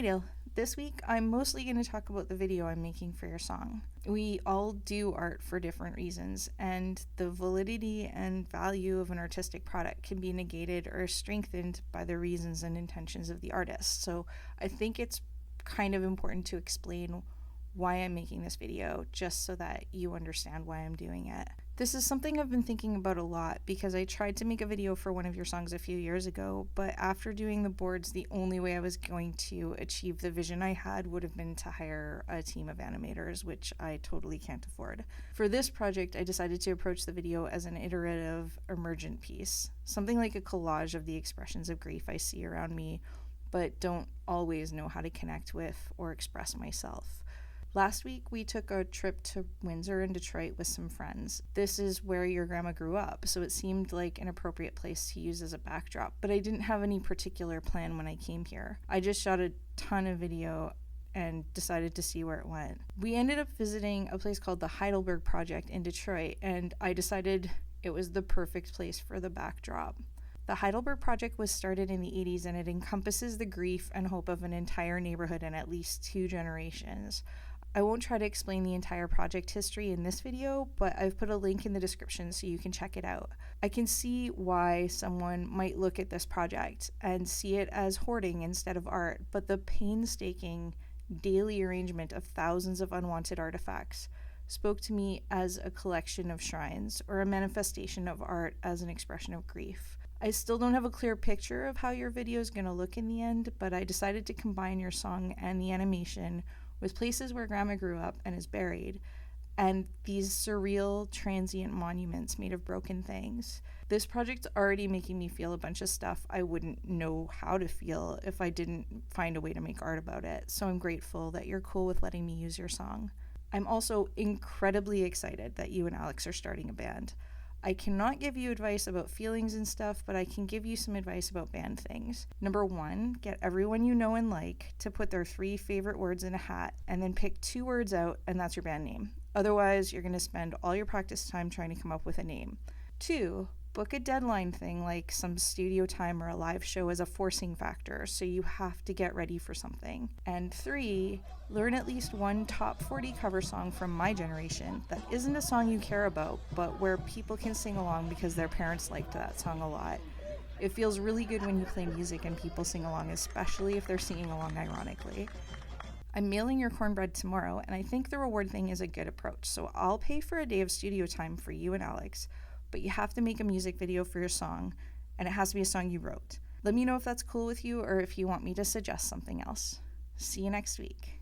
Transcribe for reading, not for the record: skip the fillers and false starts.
Dale. This week, I'm mostly going to talk about the video I'm making for your song. We all do art for different reasons, and the validity and value of an artistic product can be negated or strengthened by the reasons and intentions of the artist. So I think it's kind of important to explain why I'm making this video, just so that you understand why I'm doing it. This is something I've been thinking about a lot because I tried to make a video for one of your songs a few years ago, but after doing the boards, the only way I was going to achieve the vision I had would have been to hire a team of animators, which I totally can't afford. For this project, I decided to approach the video as an iterative, emergent piece, something like a collage of the expressions of grief I see around me, but don't always know how to connect with or express myself. Last week, we took a trip to Windsor and Detroit with some friends. This is where your grandma grew up, so it seemed like an appropriate place to use as a backdrop, but I didn't have any particular plan when I came here. I just shot a ton of video and decided to see where it went. We ended up visiting a place called the Heidelberg Project in Detroit, and I decided it was the perfect place for the backdrop. The Heidelberg Project was started in the 80s, and it encompasses the grief and hope of an entire neighborhood and at least 2 generations. I won't try to explain the entire project history in this video, but I've put a link in the description so you can check it out. I can see why someone might look at this project and see it as hoarding instead of art, but the painstaking daily arrangement of thousands of unwanted artifacts spoke to me as a collection of shrines or a manifestation of art as an expression of grief. I still don't have a clear picture of how your video is going to look in the end, but I decided to combine your song and the animation with places where Grandma grew up and is buried, and these surreal, transient monuments made of broken things. This project's already making me feel a bunch of stuff I wouldn't know how to feel if I didn't find a way to make art about it, so I'm grateful that you're cool with letting me use your song. I'm also incredibly excited that you and Alex are starting a band. I cannot give you advice about feelings and stuff, but I can give you some advice about band things. Number 1, get everyone you know and like to put their 3 favorite words in a hat and then pick 2 words out and that's your band name. Otherwise, you're going to spend all your practice time trying to come up with a name. 2, book a deadline thing like some studio time or a live show as a forcing factor, so you have to get ready for something. And 3, learn at least one top 40 cover song from my generation that isn't a song you care about, but where people can sing along because their parents liked that song a lot. It feels really good when you play music and people sing along, especially if they're singing along ironically. I'm mailing your cornbread tomorrow, and I think the reward thing is a good approach, so I'll pay for a day of studio time for you and Alex, but you have to make a music video for your song, and it has to be a song you wrote. Let me know if that's cool with you or if you want me to suggest something else. See you next week.